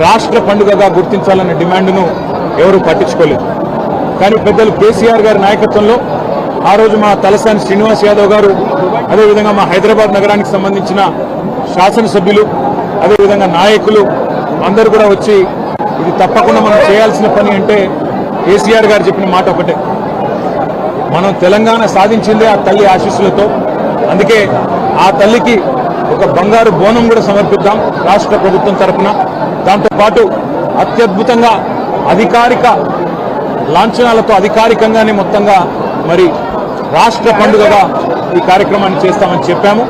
రాష్ట్ర పండుగగా గుర్తించాలన్న డిమాండ్ను ఎవరూ పట్టించుకోలేదు. కానీ పెద్దలు కేసీఆర్ గారి నాయకత్వంలో ఆ రోజు మా తలసాని శ్రీనివాస్ యాదవ్ గారు, అదేవిధంగా మా హైదరాబాద్ నగరానికి సంబంధించిన శాసనసభ్యులు, అదేవిధంగా నాయకులు అందరూ కూడా వచ్చి ఇది తప్పకుండా మనం చేయాల్సిన పని అంటే కేసీఆర్ గారు చెప్పిన మాట ఒకటే, మనం తెలంగాణ సాధించిందే ఆ తల్లి ఆశీస్సులతో. అందుకే ఆ తల్లికి ఒక బంగారు బోనం కూడా సమర్పిద్దాం రాష్ట్ర ప్రభుత్వం తరఫున. దాంతోపాటు అత్యద్భుతంగా అధికారిక లాంఛనాలతో అధికారికంగానే మొత్తంగా మరి రాష్ట్ర పండుగగా ఈ కార్యక్రమాన్ని చేస్తామని చెప్పాము,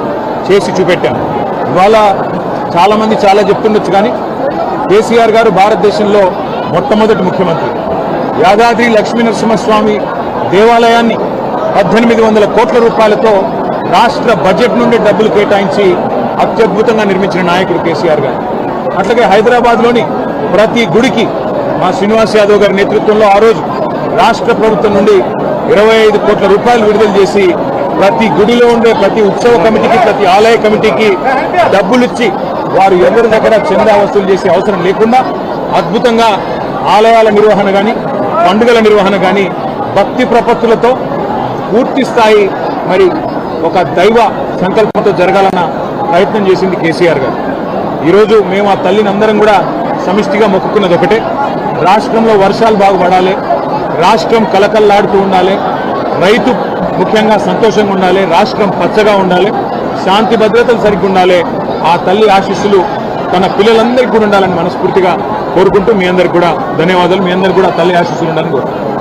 చేసి చూపెట్టాము. ఇవాళ చాలామంది చాలా చెప్తుండొచ్చు, కానీ కేసీఆర్ గారు భారతదేశంలో మొట్టమొదటి ముఖ్యమంత్రి. యాదాద్రి లక్ష్మీనరసింహస్వామి దేవాలయాన్ని 1800 కోట్ల రూపాయలతో రాష్ట్ర బడ్జెట్ నుండి డబ్బులు కేటాయించి అత్యద్భుతంగా నిర్మించిన నాయకుడు కేసీఆర్ గారు. అట్లాగే హైదరాబాద్లోని ప్రతి గుడికి మా శ్రీనివాస్ యాదవ్ గారి నేతృత్వంలో ఆ రోజు రాష్ట్ర ప్రభుత్వం నుండి 25 కోట్ల రూపాయలు విడుదల చేసి ప్రతి గుడిలో ఉండే ప్రతి ఉత్సవ కమిటీకి, ప్రతి ఆలయ కమిటీకి డబ్బులిచ్చి వారు ఎవరి దగ్గర చందా వసూలు చేసే అవసరం లేకుండా అద్భుతంగా ఆలయాల నిర్వహణ కానీ, పండుగల నిర్వహణ కానీ భక్తి ప్రపత్తులతో పూర్తి స్థాయి మరి ఒక దైవ సంకల్పంతో జరగాలన్న ప్రయత్నం చేసింది కేసీఆర్ గారు. ఈరోజు మేము ఆ తల్లిని అందరం కూడా సమిష్టిగా మొక్కుకున్నది ఒకటే, రాష్ట్రంలో వర్షాలు బాగుపడాలి, రాష్ట్రం కలకల్లాడుతూ ఉండాలి, రైతు ముఖ్యంగా సంతోషంగా ఉండాలి, రాష్ట్రం పచ్చగా ఉండాలి, శాంతి భద్రతలు సరిగ్గా ఉండాలి. ఆ తల్లి ఆశీస్సులు తన పిల్లలందరికీ కూడా ఉండాలని మనస్ఫూర్తిగా కోరుకుంటూ మీ అందరికి కూడా ధన్యవాదాలు. మీ అందరికి కూడా తల్లి ఆశీస్సులు ఉండాలని కోరుకుంటున్నాను.